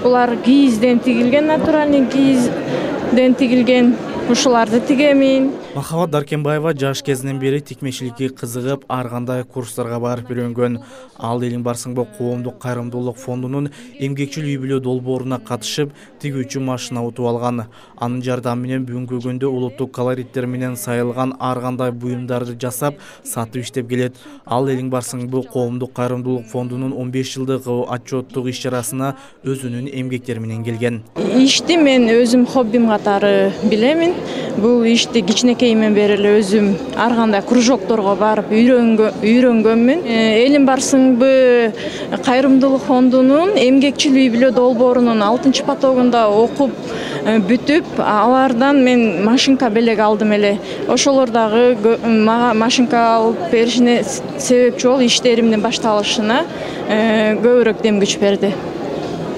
Булар кийизден тигилген, натуральный кийизден тигилген. Ушуларды тигемин. Махабат Даркенбаева жаш кезинен бери тикмечиликке кызыгып, ар кандай курстарга барып үйрөнгөн. Ал Элиң барсыңбы коомдук кайрымдуулук фондунун эмгекчил үй-бүлө долбооруна катышып, тигүүчү машина утуп алган. Анын жардамы менен бүгүнкү күндө улуттук колориттер менен сайылган ар кандай буюмдарды жасап, сатып иштеп келет. Ал Элиң барсыңбы коомдук кайрымдуулук фондунун 15 жылдык отчеттук иш-чарасына өзүнүн эмгектери менен келген. Ишти мен өзүм хоббим катары билемин. Бул ишти кичинекейимден бери эле өзүм ар кандай кружокторго барып үйрөнгөнмүн. Элиң барсыңбы кайрымдуулук фондунун эмгекчил үй-бүлө долбоорунун 6-потогунда окуп бүтүп, алардан мен машинка белек алдым эле. Ошолор дагы мага машинка алып беришине себепчи болуп, иштеримдин башталышына көбүрөөк дем күч берди.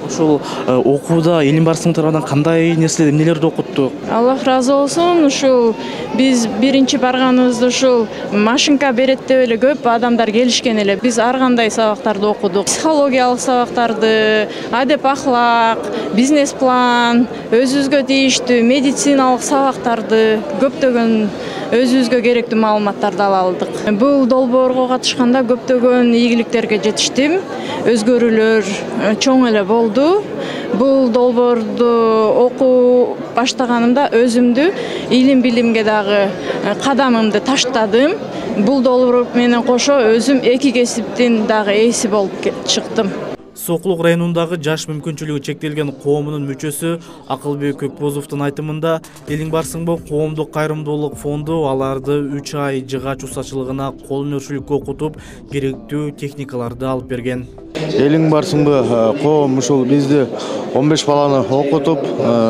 Ушул окууда Элиң барсың тарабынан кандай эмнелерди окутту? Аллах разы болсун. Ушул биз биринчи барганыбызда ушул машинка берет деп эле көп адамдар келишкен эле. Биз ар кандай сабактарды окудук. Психологиялык сабактарды, адеп ахлак, бизнес план, өзүбүзгө тийиштүү медициналык сабактарды, көптөгөн өзүбүзгө керектүү маалыматтарды ала алдык. Бул долбоорго катышканда көптөгөн ийгиликтерге жетиштим. Өзгөрүүлөр чоң эле болду. Бул долбоорду окуу баштаганымда өзүмдү илим билимге дагы кадамымды таштадым. Бул долбоор менен кошо өзүм эки кесиптин дагы ээси болуп чыктым. Сокулук районундагы жаш мүмкүнчүлүгү чектелген коомунун мүчөсү Акылбек Көкбозовдун айтымында Элиң барсыңбы коомдук кайрымдуулук фонду аларды 3 ай жыгач усачылыгына кол өнөрчүлүккө окутуп, керектүү техникаларды алып берген. Элиң барсыңбы коом ушул бизди 15 баланы окутуп,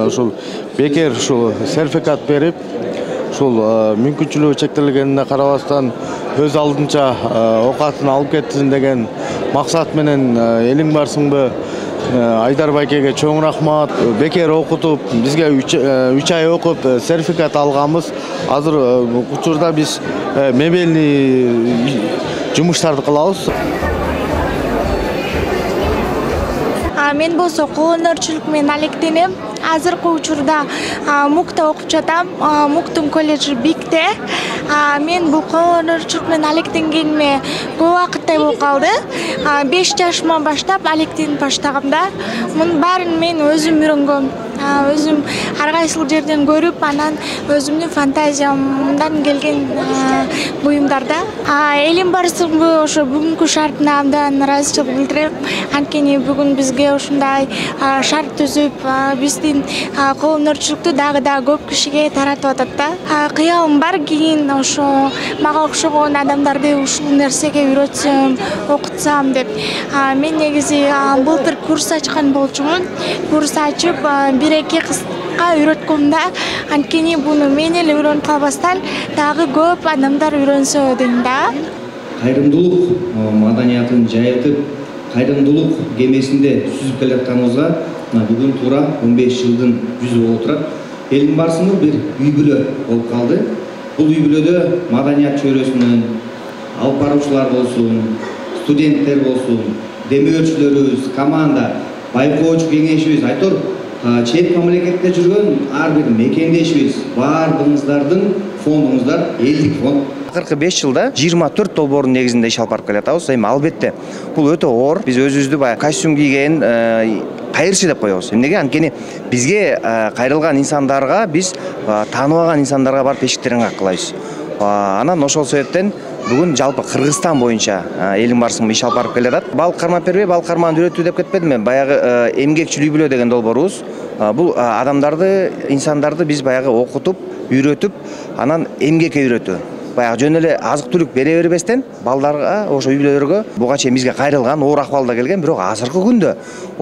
ушул бекер ушул сертификат берип, ушул мүмкүнчүлүгү чектелгенине карабастан өз алдынча окатын алып кеттин деген максат менен Элиң барсыңбы Айдар байкеге чоң рахмат. Бекер окутуп, бизге 3 ай окуп сертификат алганбыз. Азыр учурда биз мебельный жумуштарды кылабыз. Мен болсо кол өнөрчүлүк менен алектенем. Азыркы учурда МУКта окуп жатам. МУКтун колледжи Бикте. Мен бул кол өнөрчүлүк менен алектенгениме көп убакыттай болуп калды. 5 жашыман баштап алектенип баштаганымда мунун баарын мен өзүм үйрөнгөм. Өзүм ар кайсыл жерден көрүп, анан өзүмдүн фантазиямдан келген буюмдарда. Элиң барсыңбы ошо бүгүнкү шартына абдан ыраазычылык билдирем. Анткени бүгүн бизге ушундай шарт түзүп, биздин кол өнөрчүлүктү дагы көп кишиге таратып атат да. Кыялым бар, кийин ошо мага окшогон адамдарды ушул нерсеге үйрөтсөм, окутсам деп. Мен негизи былтыр курс ачкан болчумун. Курс ачып, 1-2 кызга үйрөткөм да. Анткени буну мен эле үйрөнүп калбастан дагы көп адамдар үйрөнсө дейм да. Кайрымдуулук маданиятын жайылтып, кайрымдуулук кемесинде сүзүп келе жатканыбызга бүгүн туура 15 жылдын жүзү болуп турат. Элиң барсыңбы бир үй-бүлө болуп калды. Бул үй-бүлөдө маданият чөйрөсүнөн алып баруучулар болсун, студенттер болсун, демөөрчүлөрүбүз, команда, байкоочу кеңешибиз, айтор чет мамлекетте жүргөн ар бир мекендешибиз, баардыгыңыздардын фондуңуздар элдик фонд. Акыркы 5 жылда 24 долбоордун негизинде иш алып барып келатабыз. Эми албетте бул өтө оор. Биз өзүбүздү баягы костюм кийген кайырчы деп коебуз. Эмнеге? Анткени бизге кайрылган инсандарга биз тааныбаган инсандарга барып эшиктерин каккылайбыз. Анан ошол себептен бүгүн жалпы Кыргызстан боюнча Элиң барсыңбы иш алып барып келатат. Бал кармап бербей, бал карманды үйрөтүү деп кетпедим мен. Баягы эмгекчил үй-бүлө деген долбоорубуз. Бул адамдарды, инсандарды биз баягы окутуп, үйрөтүп, анан эмгекке үйрөтүү. Баягы жөн эле азык-түлүк бере бербестен балдарга, ошо үй-бүлөлөргө буга чейин бизге кайрылган, оор акыбалда келген, бирок азыркы күндө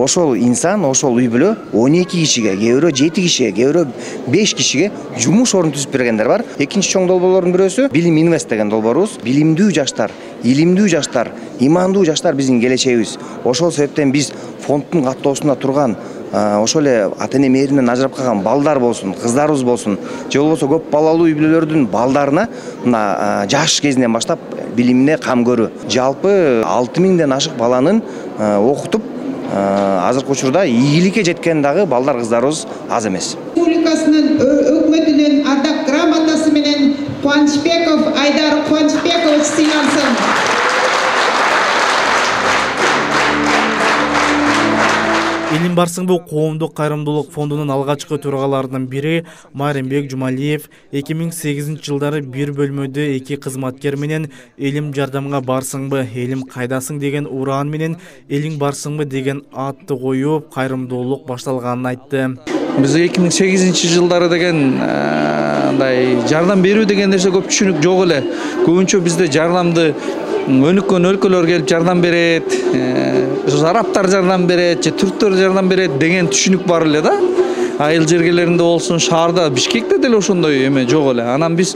ошол инсан, ошол үй-бүлө 12 кишиге, кээ бирөө 7 кишиге, кээ бирөө 5 кишиге жумуш орун түзүп бергендер бар. Экинчи чоң долбоорлордун бирөөсү Билим Инвест деген долбоорубуз. Билимдүү жаштар, илимдүү жаштар, имандуу жаштар биздин келечегибиз. Ошол себептен биз фонддун каттоосунда турган ошол эле ата-эне мээримден ажырап калган балдар болсун, кыздарыбыз болсун, же болбосо көп балалуу үй-бүлөлөрдүн балдарына мына жаш кезинен баштап билимине кам көрүү. Жалпы 6000ден ашык баланын окутуп, азыркы учурда ийгиликке жеткен дагы балдар кыздарыбыз аз эмес. Республикасынын өкмөтүнүн ардак грамотасы менен Кубанычбеков Айдар Кубанычбекович сыйлансын. Элим барсыңбы коомдук кайрымдуулук фондунун алгачкы төрагаларынын бири Майрембек Жумалиев 2008 жылдары бир бөлмөдө 2 кызматкер менен элим жардамга барсыңбы, элим кайдасың деген ураан менен элиң барсыңбы деген атты коюп кайрымдуулук башталганын айтты. Биз 2008 жылдары деген жардам берүү деген нерсе көп түшүнүк жок эле. Көбүнчө бизде жардамды өнүккөн өлкөлөр келип жардам берет, арабтар жардам берет, же түрктөр жардам берет деген түшүнүк бар эле да. Айыл жергелеринде болсун, шаарда, Бишкекте деле ошондой эме жок эле. Анан биз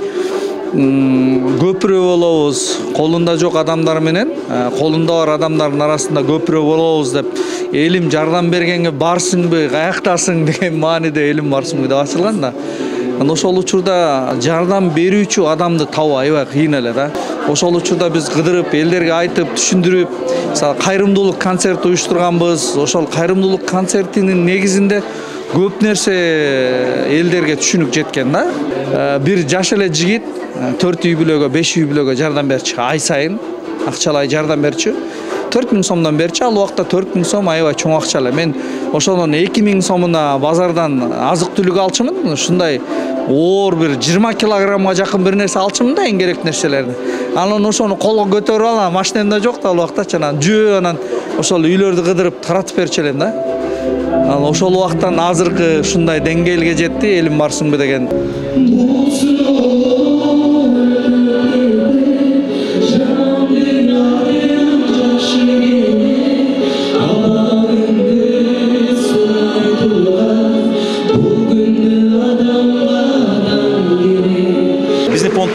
көпүрө болобуз, колунда жок адамдар менен, колунда бар адамдардын арасында көпүрө болобуз деп, элим жардам бергенге барсыңбы, каяктасың деген мааниде элим барсыңбы деп ачылган да. Ошол учурда жардам берүүчү адамды табуу аябай кыйын эле да. Ошол учурда биз кыдырып, элдерге айтып, түшүндүрүп, кайрымдуулук концерт уюштурганбыз. Ошол кайрымдуулук концертинин негизинде көп нерсе элдерге түшүнүк жеткен да. Бир жаш эле жигит 4 үй бүлөгө, 5 үй бүлөгө жардам берчү, ай сайын акчалай жардам берчү. 4000 сомдон берчү, ал убакта 4000 сом аябай чоң акча эле. Мен ошонун 2000 сомуна базардан азык түлүк алчумун. Ушундай оор бир 20 килограммга жакын бир нерсе алчумун да, эң керек нерселерди. Анан ошону колго көтөрүп алам, машинемде жок да ал убакта, анан жөө анан ошол үйлөрдү кыдырып таратып берчү элем да. Анан ошол убактан азыркы ушундай деңгээлге жетти, элим барсыңбы деген.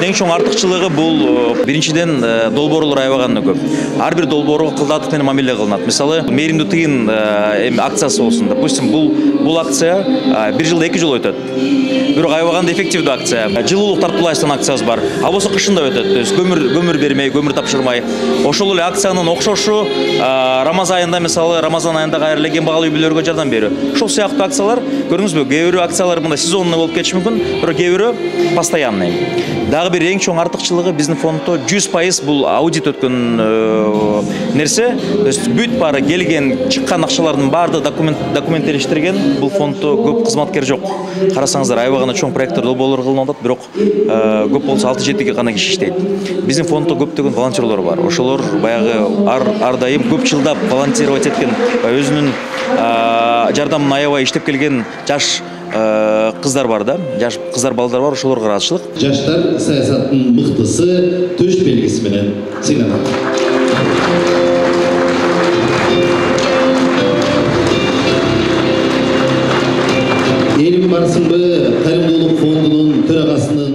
Эң чоң артыкчылыгы бул биринчиден долбоорлор аябаганы көп. Ар бир долбоорго кылдатып менен мамиле кылынат. Мисалы, мээримдүү тыйын акциясы болсун. Допустим, бул акция бир жылда 2 жолу өтөт. Бирок аябаганда эффективдүү акция. Жылуулук тартуулайсан акциябыз бар. А болсо кышында өтөт. То есть көмүр бермей, көмүр тапшырмай. Ошол эле акциянын окшошу Рамазан айында, мисалы, Рамазан айында кайра эле кем багалуу үй-бүлөлөргө жардам берүү. Ошол сыяктуу акциялар, көрдүңүзбү? Кээ бирөө акциялар мындай сезонный болуп кетиши мүмкүн, бирок кээ бирөө постоянный. Дагы бир эң чоң артыкчылыгы биздин фонддо 100% бул аудит өткөн нерсе. То есть бүт баары келген, чыккан акчалардын баарды документтештирген. Бул фонддо көп кызматкер жок. Карасаңыздар, аябагана чоң проекттер долбоорлор кылынып атат, бирок көп болсо 6-7 гана киши иштейт. Биздин фонддо көптөгөн волонтерлор бар. Ошолор баягы ар дайым көп жылдап волонтировать эткен, өзүнүн жардамын аябай иштеп келген жаш кыздар бар да, жаш кыздар балдар бар, ошолорго ыраазычылык. Жаштар саясаттын мыктысы төш белгиси менен сыйланат. Элим барсыңбы кайрымдуулук фондунун төрагасынын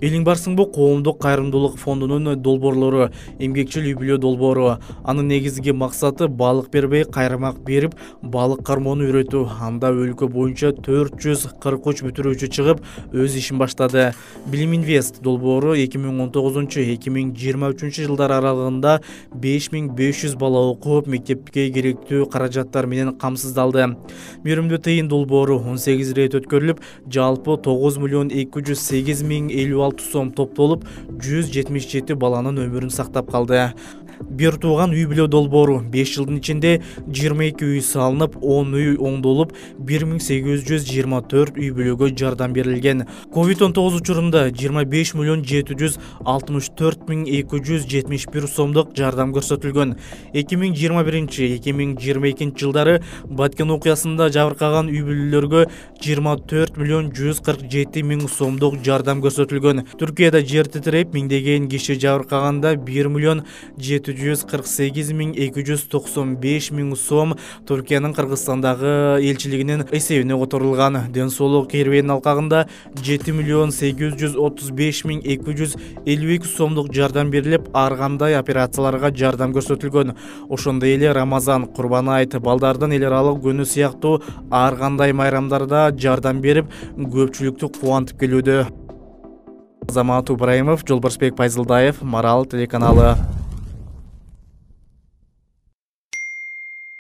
Элиң барсыңбы коомдук кайрымдуулук фондунун долбоорлору, эмгекчил үй-бүлө долбоору. Анын негизги максаты балык бербей, кайрымак берип, балык кармоону үйрөтүү. Анда өлкө боюнча 443 бүтүрүүчү чыгып, өз ишин баштады. Билим Инвест долбоору 2019-2023 жылдар аралыгында 5500 бала окуп, мектепке керектүү каражаттар менен камсыздалды. Мээримдүү тыйын долбоору 18 рет өткөрүлүп, жалпы 9.208.056 сом топтолуп, 177 баланын өмүрүн сактап калды. Бир тууган үй-бүлө долбоору 5 жылдын ичинде 22 үй салынып, 10 үй оңдолуп, 1824 үй-бүлөгө жардам берилген. Covid-19 учурунда 25.764.271 сомдук жардам көрсөтүлгөн. 2021-2022 жылдары Баткен окуясында жабыркаган үй-бүлөлөргө 24.147.000 сомдук жардам көрсөтүлгөн. Түркияда жер титиреп, миңдеген киши жабыркаганда 1.748.295.000 сом Түркиянын Кыргызстандагы элчилигинин эсебине которулган. Ден соолук кербенин алкагында 7.835.252 сомдук жардам берилип, ар кандай операцияларга жардам көрсөтүлгөн. Ошондой эле Рамазан, Курбан айт, балдардын эл аралык күнү сыяктуу ар кандай майрамдарда жардам берип, көпчүлүктү кубантып келүүдө. Азамат Ибраимов, Жолбарсбек Пайзылдаев, Марал телеканалы.